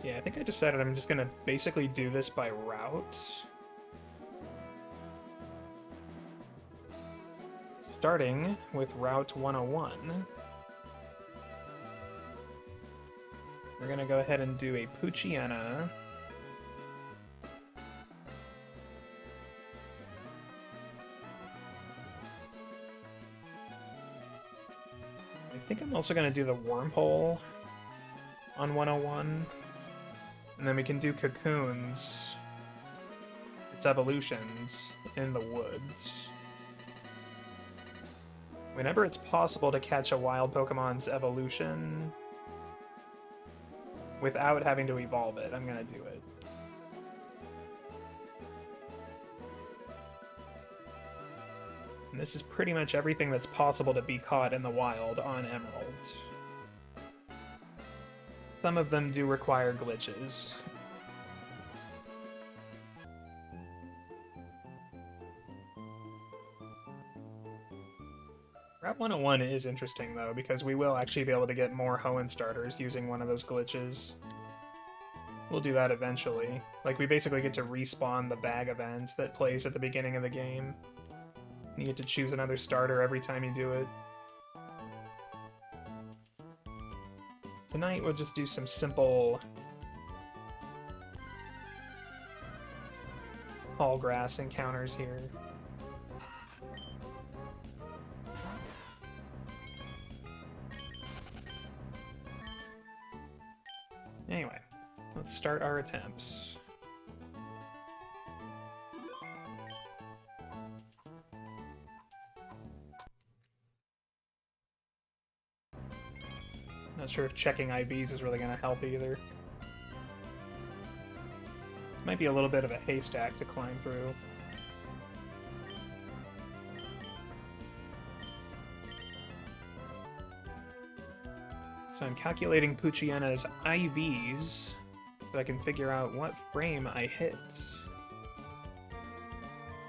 Yeah, I think I decided I'm just gonna basically do this by route. Starting with Route 101. We're gonna go ahead and do a Poochyena. I think I'm also gonna do the Wormhole on 101. And then we can do Cocoons. Its evolutions in the woods. Whenever it's possible to catch a wild Pokemon's evolution without having to evolve it, I'm gonna do it. And this is pretty much everything that's possible to be caught in the wild on Emerald. Some of them do require glitches. Route 101 is interesting, though, because we will actually be able to get more Hoenn starters using one of those glitches. We'll do that eventually. Like, we basically get to respawn the bag event that plays at the beginning of the game. You get to choose another starter every time you do it. Tonight we'll just do some simple tall grass encounters here. Anyway, let's start our attempts. Not sure if checking IVs is really going to help either. This might be a little bit of a haystack to climb through. So I'm calculating Poochyena's IVs so I can figure out what frame I hit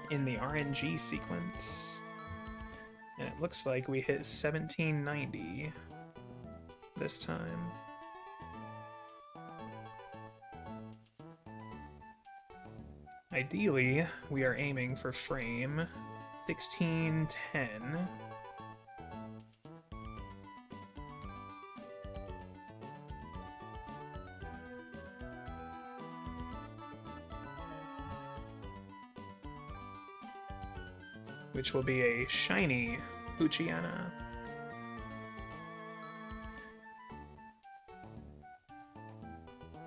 in the RNG sequence. And it looks like we hit 1790 this time. Ideally, we are aiming for frame 1610. Which will be a shiny Poochyena.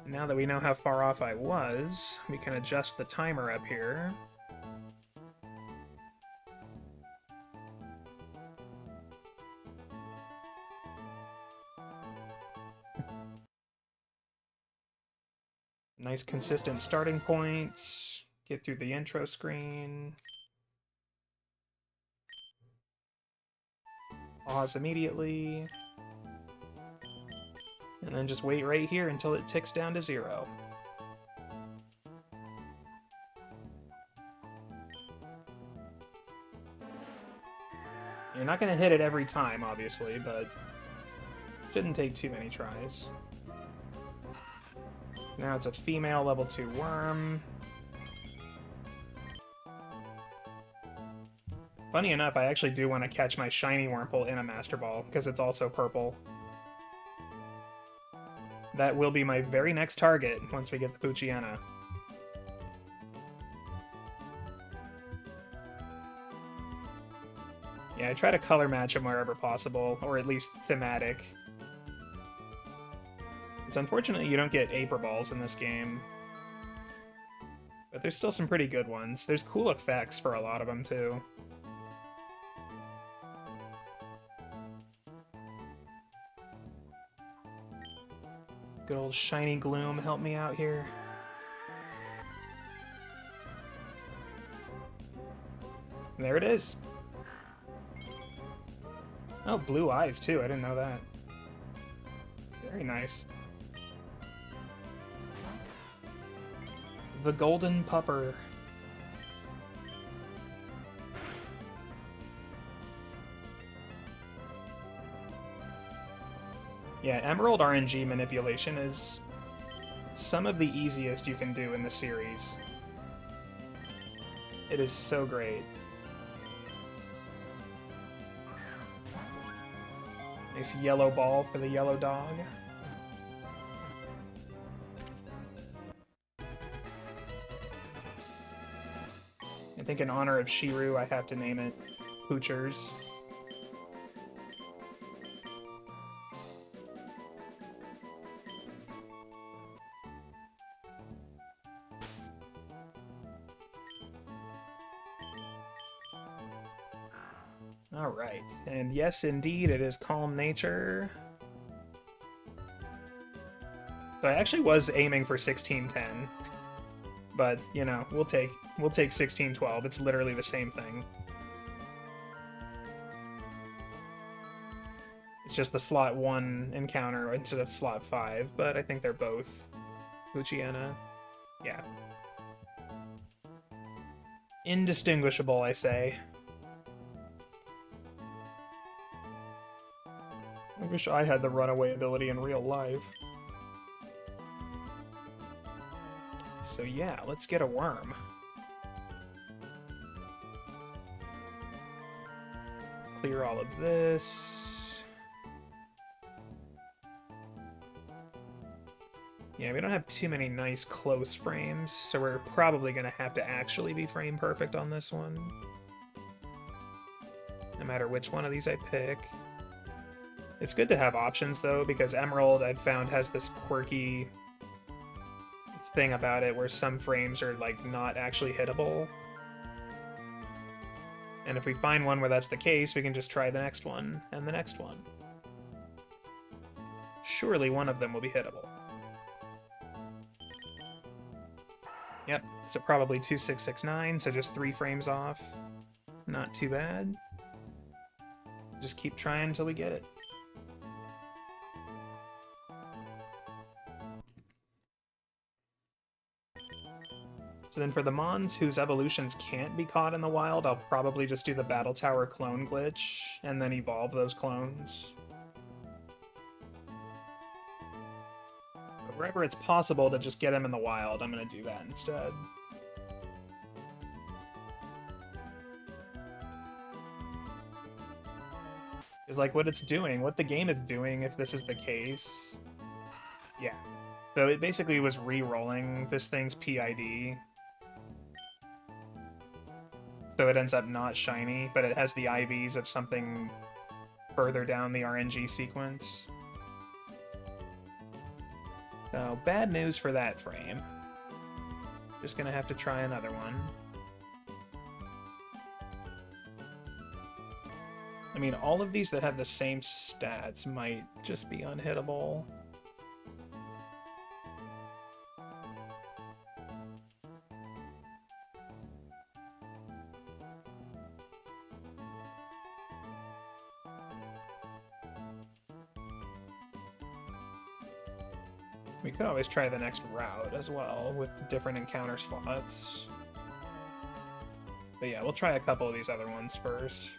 Now that we know how far off I was, we can adjust the timer up here. Nice consistent starting point. Get through the intro screen. Pause immediately. And then just wait right here until it ticks down to 0. You're not going to hit it every time, obviously, but shouldn't take too many tries. Now it's a female level 2 worm. Funny enough, I actually do want to catch my shiny Wurmple in a Master Ball, because it's also purple. That will be my very next target once we get the Poochyena. Yeah, I try to color match them wherever possible, or at least thematic. It's unfortunate you don't get Aper Balls in this game. But there's still some pretty good ones. There's cool effects for a lot of them, too. Good old Shiny Gloom help me out here. There it is. Oh, blue eyes too, I didn't know that. Very nice. The Golden Pupper. Yeah, Emerald RNG manipulation is some of the easiest you can do in the series. It is so great. Nice yellow ball for the yellow dog. I think in honor of Shiru, I have to name it Poochers. Alright, and yes, indeed, it is Calm Nature. So I actually was aiming for 1610, but, you know, we'll take 1612. It's literally the same thing. It's just the slot 1 encounter instead of slot 5, but I think they're both Luciana. Yeah. Indistinguishable, I say. I wish I had the runaway ability in real life. So yeah, let's get a worm. Clear all of this. Yeah, we don't have too many nice close frames, so we're probably going to have to actually be frame perfect on this one. No matter which one of these I pick. It's good to have options, though, because Emerald, I've found, has this quirky thing about it where some frames are, like, not actually hittable. And if we find one where that's the case, we can just try the next one, and the next one. Surely one of them will be hittable. Yep, so probably 2669, so just 3 frames off. Not too bad. Just keep trying until we get it. So then for the Mons whose evolutions can't be caught in the wild, I'll probably just do the Battle Tower clone glitch, and then evolve those clones. But wherever it's possible to just get them in the wild, I'm going to do that instead. Is like what it's doing, what the game is doing if this is the case. Yeah. So it basically was re-rolling this thing's PID. So it ends up not shiny, but it has the IVs of something further down the RNG sequence. So bad news for that frame. Just gonna have to try another one. I mean, all of these that have the same stats might just be unhittable. We could always try the next route as well, with different encounter slots. But yeah, we'll try a couple of these other ones first.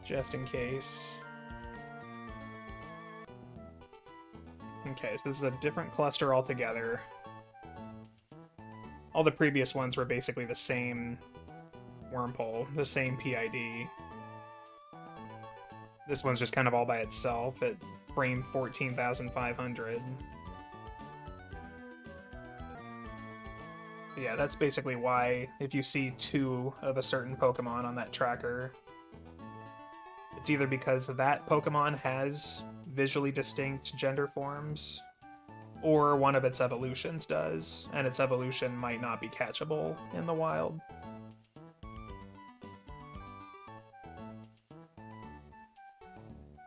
Just in case. Okay, so this is a different cluster altogether. All the previous ones were basically the same wormhole, the same PID. This one's just kind of all by itself at frame 14,500. Yeah, that's basically why if you see 2 of a certain Pokemon on that tracker, it's either because that Pokemon has visually distinct gender forms, or one of its evolutions does, and its evolution might not be catchable in the wild.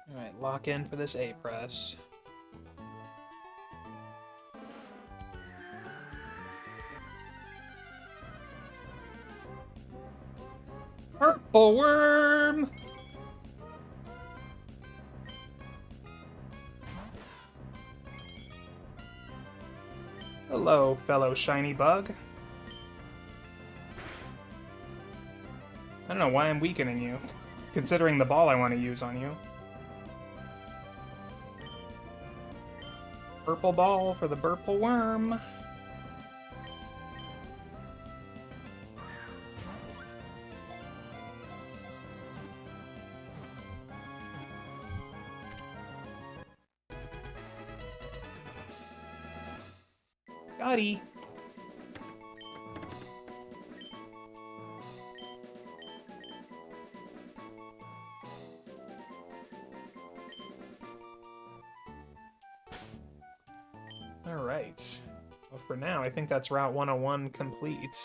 Alright, lock in for this A-Press. Purple Worm! Hello, fellow shiny bug. I don't know why I'm weakening you, considering the ball I want to use on you. purple ball for the purple worm. Gotti. Alright. Well, for now, I think that's Route 101 complete.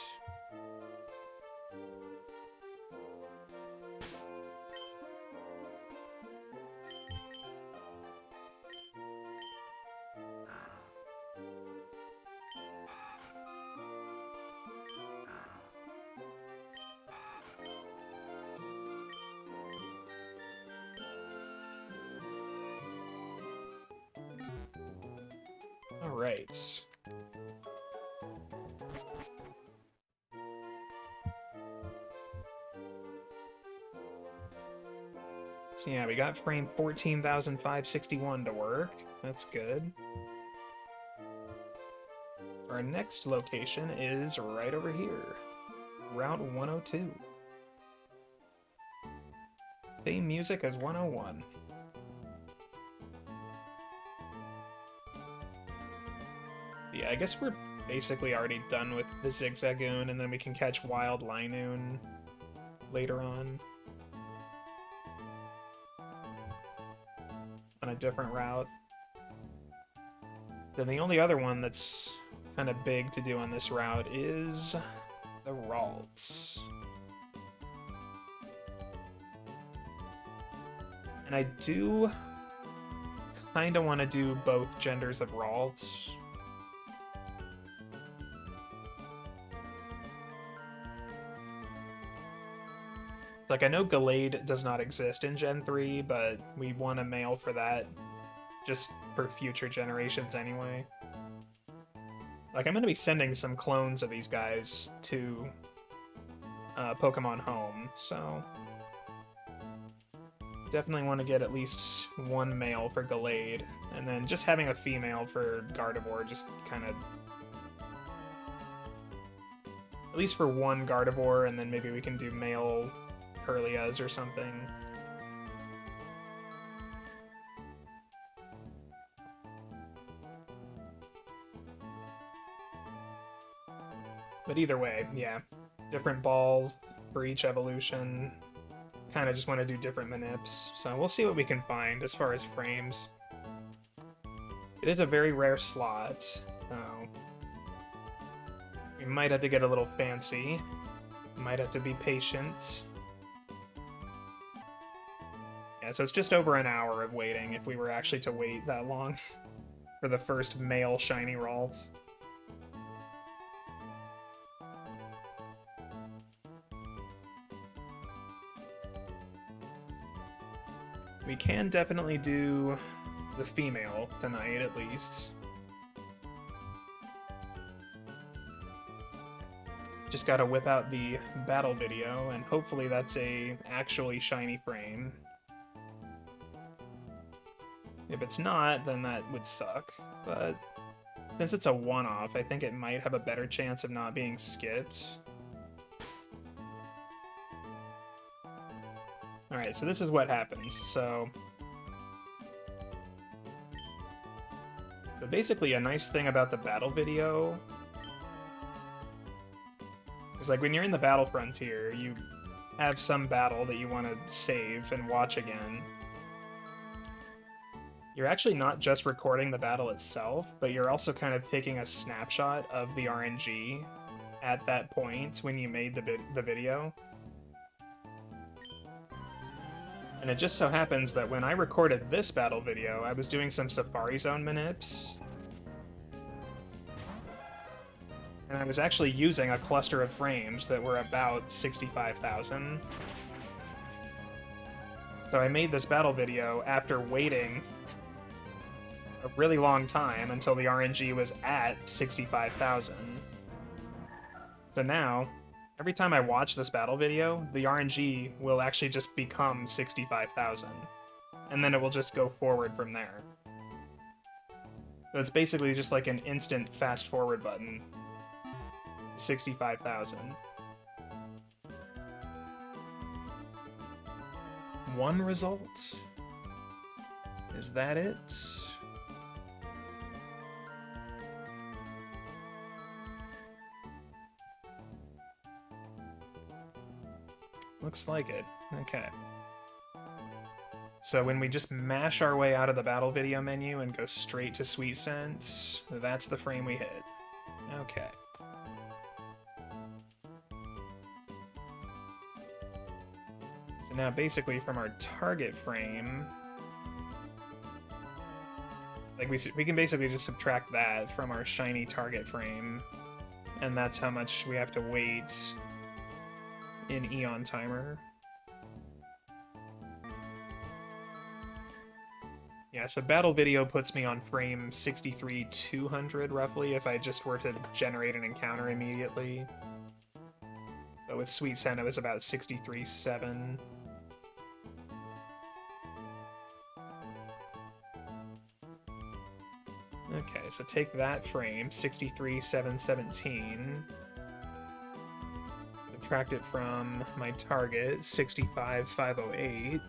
Alright. So yeah, we got frame 14,561 to work. That's good. Our next location is right over here. Route 102. Same music as 101. Yeah, I guess we're basically already done with the Zigzagoon, and then we can catch Wild Linoon later on a different route. Then the only other one that's kind of big to do on this route is the Ralts. And I do kind of want to do both genders of Ralts. Like, I know Gallade does not exist in Gen 3, but we want a male for that, just for future generations anyway. Like, I'm going to be sending some clones of these guys to Pokemon Home, so definitely want to get at least one male for Gallade, and then just having a female for Gardevoir just kind of... At least for one Gardevoir, and then maybe we can do male Kirlias or something. But either way, yeah. Different balls for each evolution. Kind of just want to do different manips. So we'll see what we can find as far as frames. It is a very rare slot, so we might have to get a little fancy. Might have to be patient. Yeah, so it's just over an hour of waiting if we were actually to wait that long for the first male shiny Ralts. We can definitely do the female tonight, at least. Just gotta whip out the battle video, and hopefully that's a actually shiny frame. If it's not, then that would suck, but since it's a one-off, I think it might have a better chance of not being skipped. Alright, so this is what happens. So basically a nice thing about the battle video is, like, when you're in the battle frontier, you have some battle that you want to save and watch again. You're actually not just recording the battle itself, but you're also kind of taking a snapshot of the RNG at that point when you made the video. And it just so happens that when I recorded this battle video, I was doing some Safari Zone manips. And I was actually using a cluster of frames that were about 65,000. So I made this battle video after waiting a really long time until the RNG was at 65,000. So now, every time I watch this battle video, the RNG will actually just become 65,000. And then it will just go forward from there. So it's basically just like an instant fast forward button. 65,000. One result? Is that it? Looks like it. Okay. So when we just mash our way out of the battle video menu and go straight to Sweet Scent, that's the frame we hit. Okay. So now basically from our target frame, like we can basically just subtract that from our shiny target frame, and that's how much we have to wait in Eon Timer. Yeah, so battle video puts me on frame 63,200 roughly if I just were to generate an encounter immediately. But with Sweet Scent it was about 63,700. Okay, so take that frame, 63,717. Subtract it from my target, 65,508.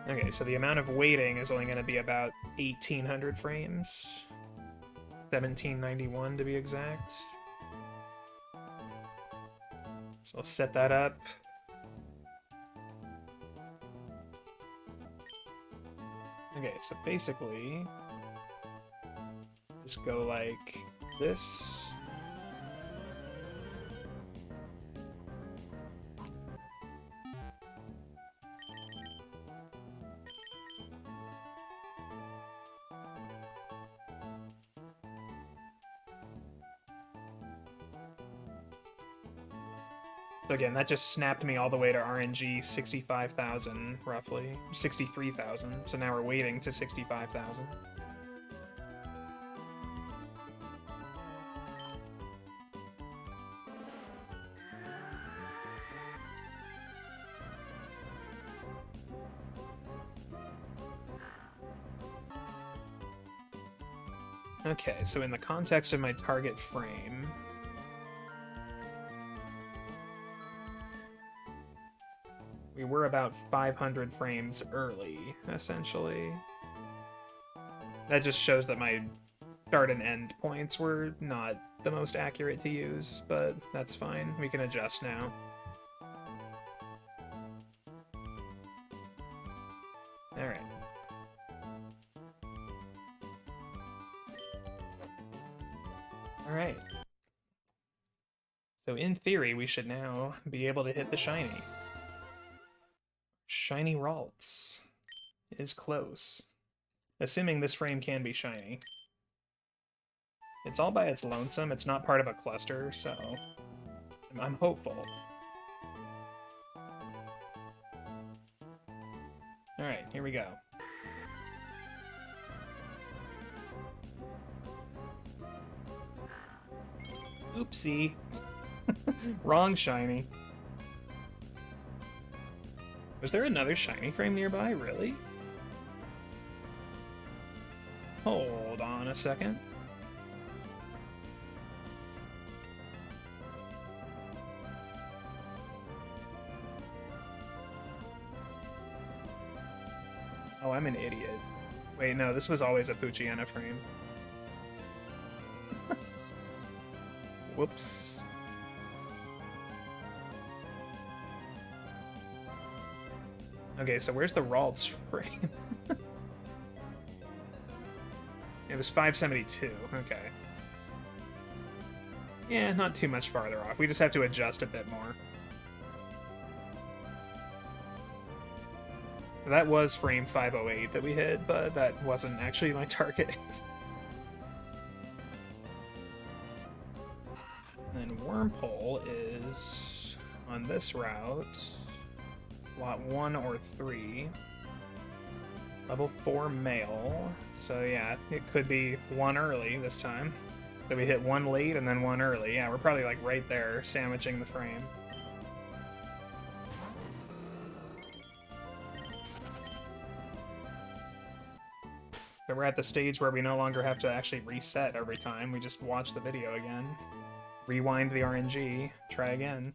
Okay, so the amount of waiting is only going to be about 1,800 frames. 1,791 to be exact. So I'll set that up. Okay, so basically, just go like this. So again, that just snapped me all the way to RNG 65,000, roughly. 63,000. So now we're waiting to 65,000. Okay, so in the context of my target frame, we were about 500 frames early, essentially. That just shows that my start and end points were not the most accurate to use, but that's fine. We can adjust now. Alright. Alright. So in theory, we should now be able to hit the shiny. Shiny Ralts is close. Assuming this frame can be shiny. It's all by its lonesome, it's not part of a cluster, so I'm hopeful. Alright, here we go. Oopsie. Wrong shiny. Was there another shiny frame nearby, really? Hold on a second. Oh, I'm an idiot. Wait, no, this was always a Poochyena frame. Whoops. Okay, so where's the Ralts frame? It was 572, okay. Yeah, not too much farther off. We just have to adjust a bit more. That was frame 508 that we hit, but that wasn't actually my target. And Wormhole is on this route. Lot 1 or 3. Level 4 male. So yeah, it could be 1 early this time. So we hit 1 late and then 1 early. Yeah, we're probably like right there, sandwiching the frame. So we're at the stage where we no longer have to actually reset every time. We just watch the video again. Rewind the RNG. Try again.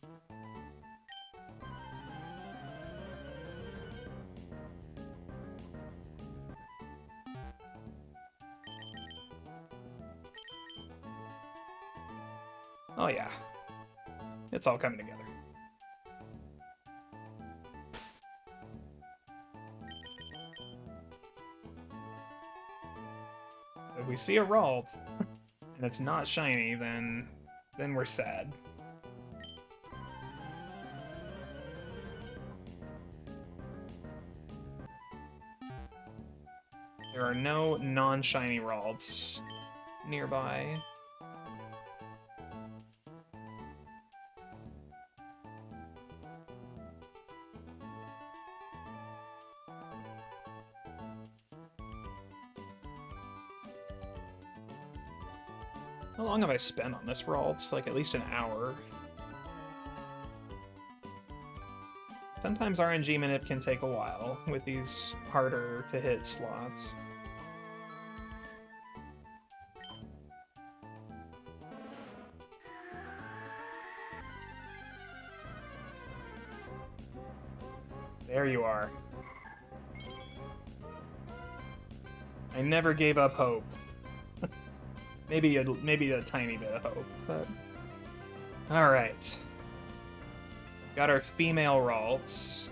Oh yeah. It's all coming together. If we see a Rald, and it's not shiny, then we're sad. There are no non-shiny Ralds nearby. How long have I spent on this Rald? It's like at least an hour. Sometimes RNG manip can take a while with these harder to hit slots. There you are. I never gave up hope. Maybe a tiny bit of hope, but... Alright. Got our female Ralts.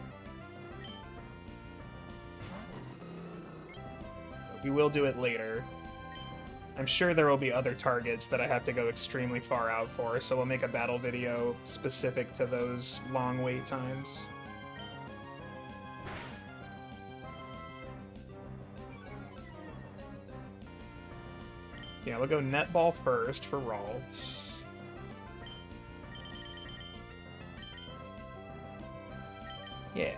We will do it later. I'm sure there will be other targets that I have to go extremely far out for, so we'll make a battle video specific to those long wait times. Yeah, we'll go netball first for Ralts. Yeah.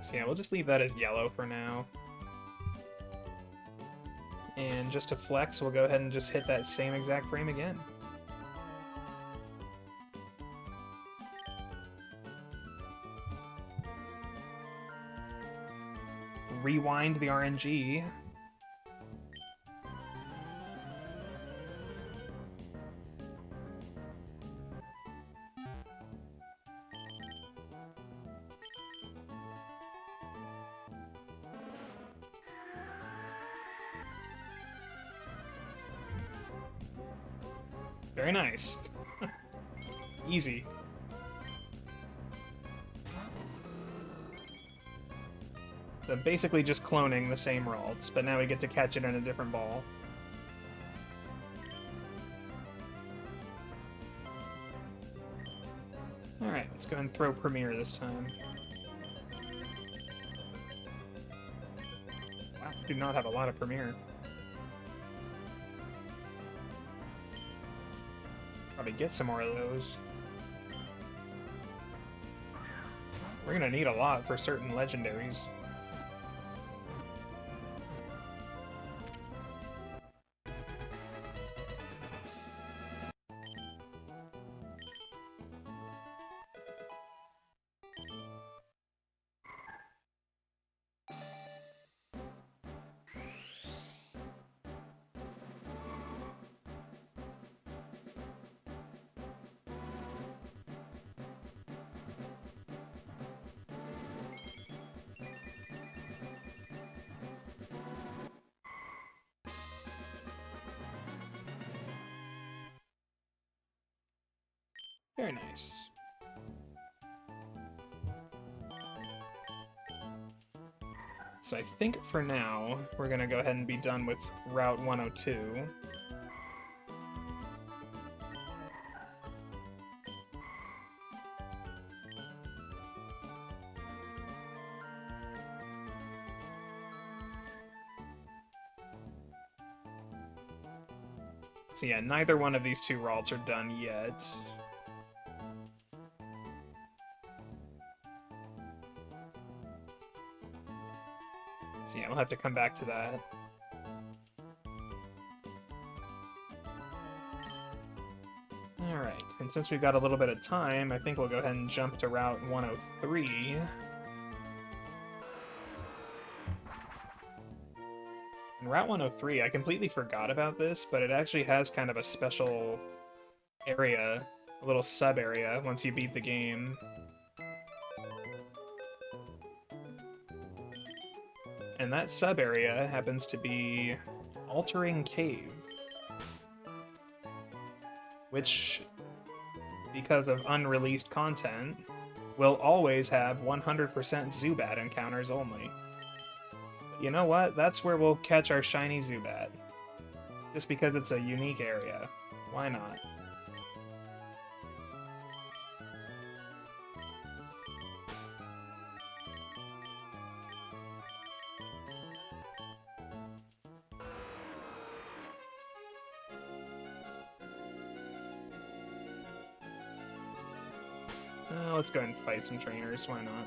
So yeah, we'll just leave that as yellow for now. And just to flex, we'll go ahead and just hit that same exact frame again. Rewind the RNG. Very nice. Easy. So basically just cloning the same Ralts, but now we get to catch it in a different ball. Alright, let's go and throw Premier this time. Wow, we do not have a lot of Premier. Probably get some more of those. We're gonna need a lot for certain legendaries. Very nice. So I think for now, we're gonna go ahead and be done with Route 102. So yeah, neither one of these two Ralts are done yet. So yeah, we'll have to come back to that. Alright, and since we've got a little bit of time, I think we'll go ahead and jump to Route 103. And Route 103, I completely forgot about this, but it actually has kind of a special area, a little sub-area, once you beat the game. And that sub-area happens to be Altering Cave. Which, because of unreleased content, will always have 100% Zubat encounters only. But you know what? That's where we'll catch our shiny Zubat. Just because it's a unique area. Why not? Let's go ahead and fight some trainers, why not?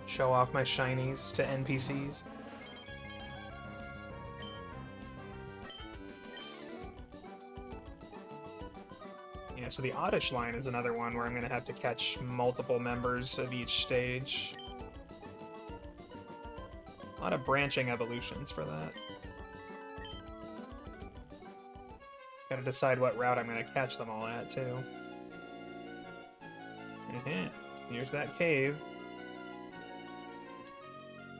Show off my shinies to NPCs. Yeah, so the Oddish line is another one where I'm going to have to catch multiple members of each stage. A lot of branching evolutions for that. Gotta decide what route I'm gonna catch them all at, too. Here's that cave.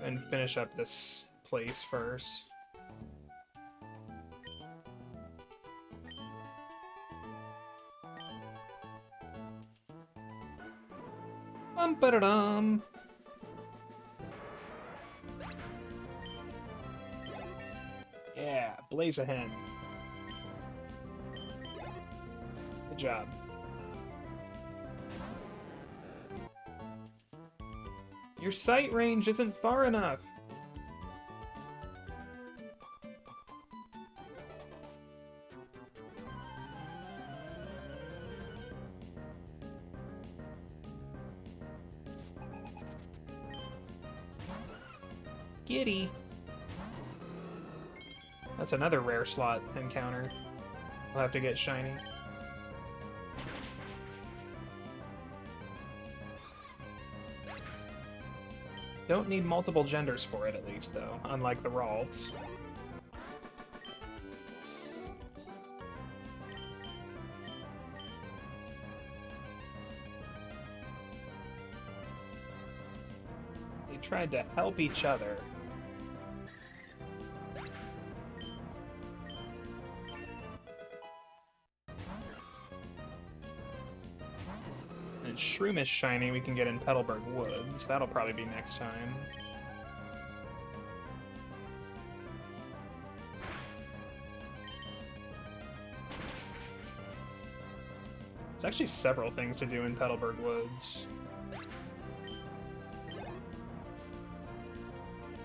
And finish up this place first. Bum-ba-da-dum! Yeah, blaze a hen. Good job. Your sight range isn't far enough. Giddy. That's another rare slot encounter. We'll have to get shiny. Don't need multiple genders for it, at least, though, unlike the Ralts. They tried to help each other. Shroomish shiny we can get in Petalburg Woods. That'll probably be next time. There's actually several things to do in Petalburg Woods.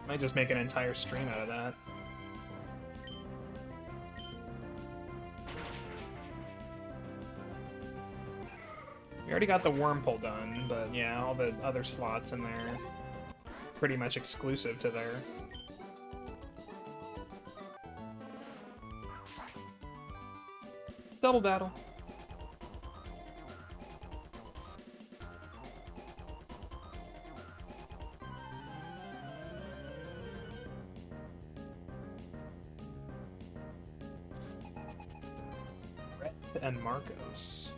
Might just make an entire stream out of that. We already got the Wormhole done, but yeah, all the other slots in there pretty much exclusive to there. Double battle. Brett and Marcos.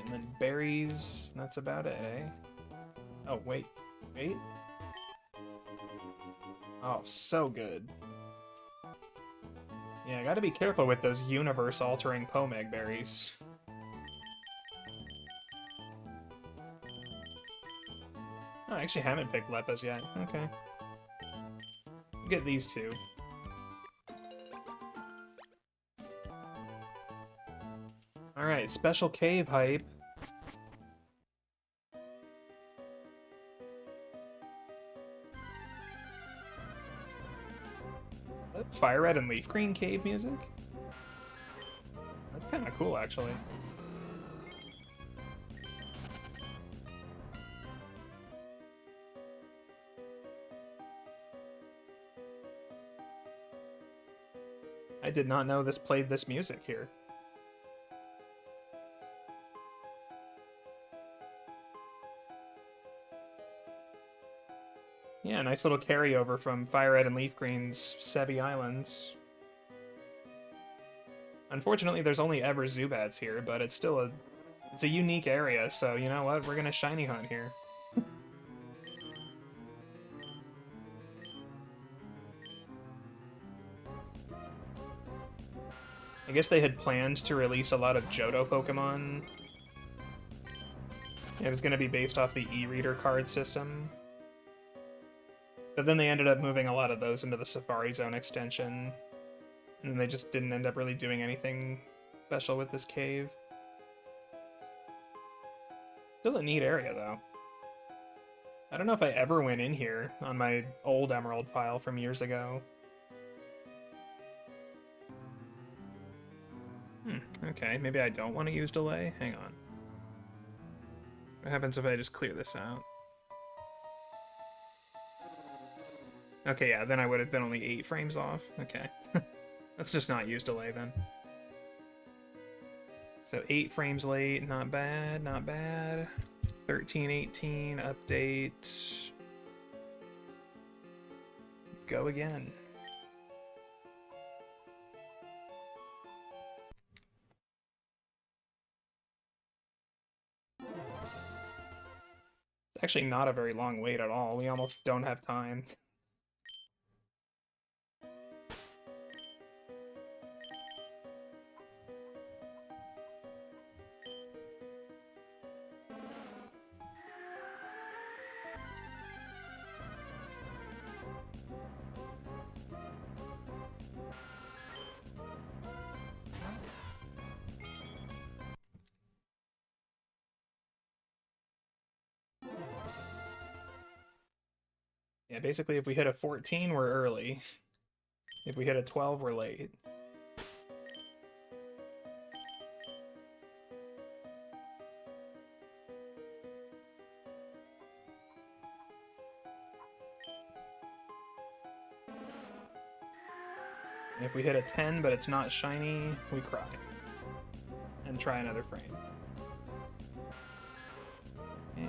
And then berries, that's about it, eh? Oh, wait. Wait? Oh, so good. Yeah, I gotta be careful with those universe-altering Pomeg berries. Oh, I actually haven't picked Leppas yet. Okay. Get these two. Alright, special cave hype. Fire red and leaf green cave music? That's kind of cool, actually. I did not know this played this music here. Yeah, nice little carryover from Fire Red and Leaf Green's Sevi Islands. Unfortunately, there's only ever Zubats here, but it's still it's a unique area, so you know what? We're gonna shiny hunt here. I guess they had planned to release a lot of Johto Pokemon. It was gonna be based off the e-reader card system. But then they ended up moving a lot of those into the Safari Zone extension. And they just didn't end up really doing anything special with this cave. Still a neat area, though. I don't know if I ever went in here on my old Emerald file from years ago. Okay, maybe I don't want to use delay? Hang on. What happens if I just clear this out? Okay, yeah, then I would have been only 8 frames off. Okay. Let's just not use delay then. So 8 frames late, not bad, not bad. 1318, update. Go again. It's actually not a very long wait at all. We almost don't have time. Yeah, basically if we hit a 14, we're early. If we hit a 12, we're late. And if we hit a 10, but it's not shiny, we cry. And try another frame. Okay.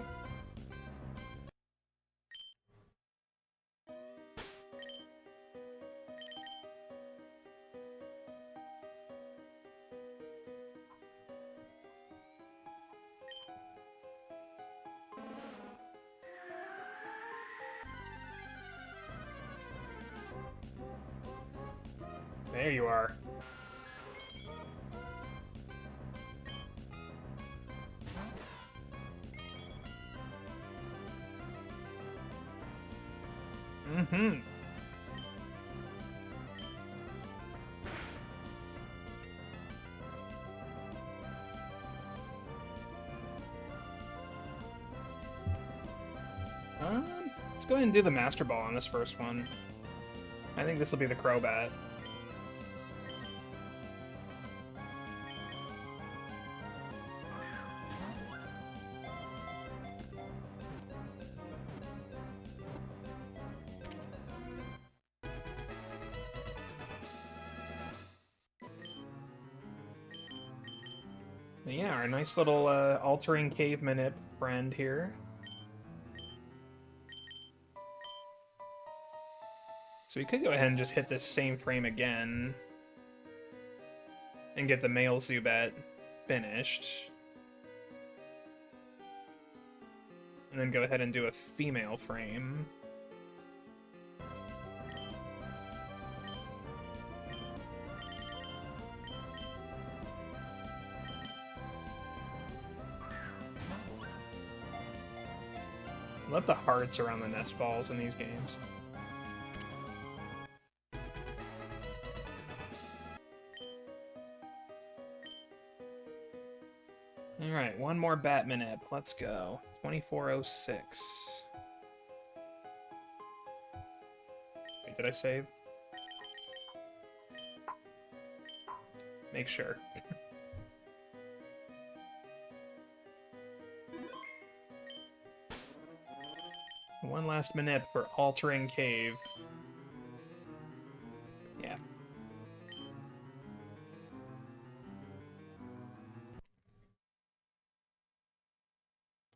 There you are. Mm-hmm. Let's go ahead and do the Master Ball on this first one. I think this will be the Crobat. Yeah, our nice little altering cave manip friend here. So we could go ahead and just hit this same frame again and get the male Zubat finished. And then go ahead and do a female frame. Love the hearts around the nest balls in these games. Alright, one more Batmanip. Let's go. 2406. Wait, did I save? Make sure. One last Manip for Altering Cave. Yeah.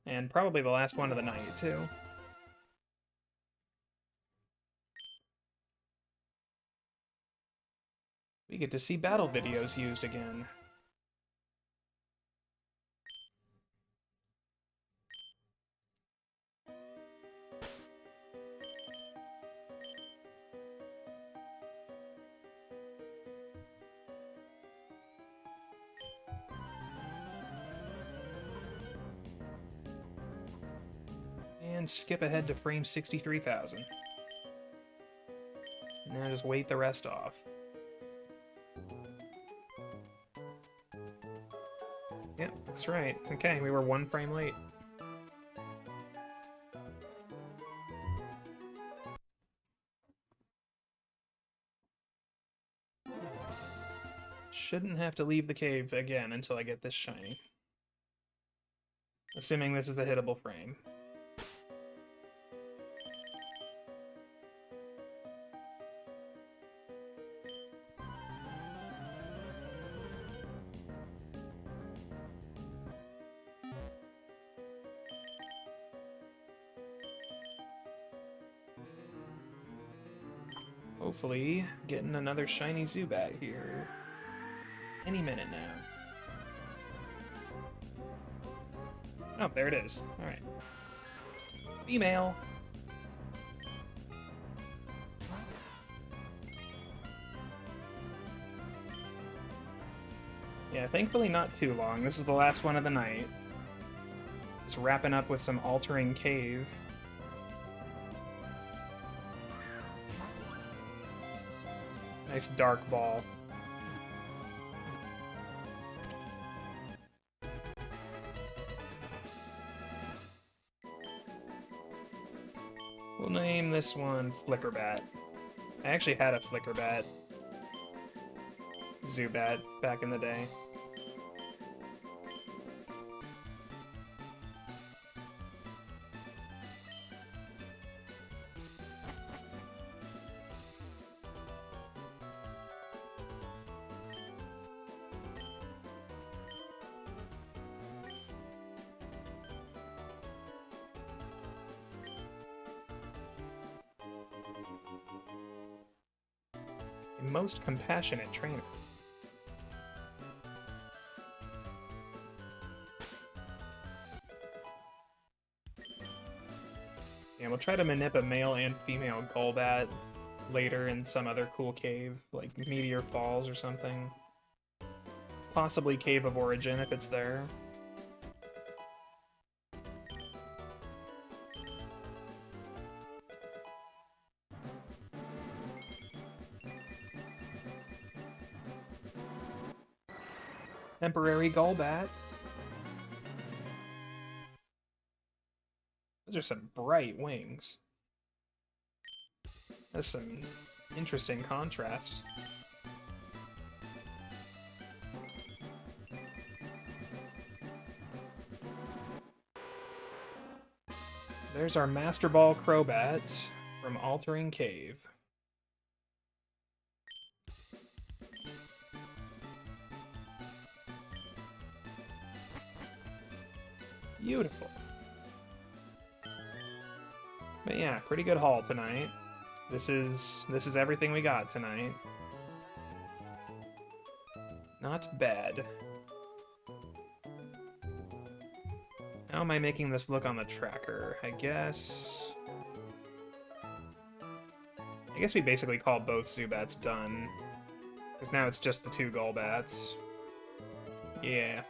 And probably the last one of the night, too. We get to see battle videos used again. And skip ahead to frame 63,000. Now just wait the rest off. Yep, that's right. Okay, we were 1 frame late. Shouldn't have to leave the cave again until I get this shiny. Assuming this is a hittable frame. Hopefully, getting another shiny Zubat here. Any minute now. Oh, there it is. Alright. Female! Yeah, thankfully not too long. This is the last one of the night. Just wrapping up with some Altering Cave. Nice dark ball. We'll name this one Flickerbat. I actually had a Flickerbat Zubat back in the day. Most compassionate trainer. Yeah, we'll try to manip a male and female Golbat later in some other cool cave, like Meteor Falls or something. Possibly Cave of Origin if it's there. Temporary Golbat. Those are some bright wings. That's some interesting contrast. There's our Master Ball Crobat from Altering Cave. Beautiful. But yeah, pretty good haul tonight. This is everything we got tonight. Not bad. How am I making this look on the tracker? I guess we basically call both Zubats done. Because now it's just the 2 Golbats. Yeah.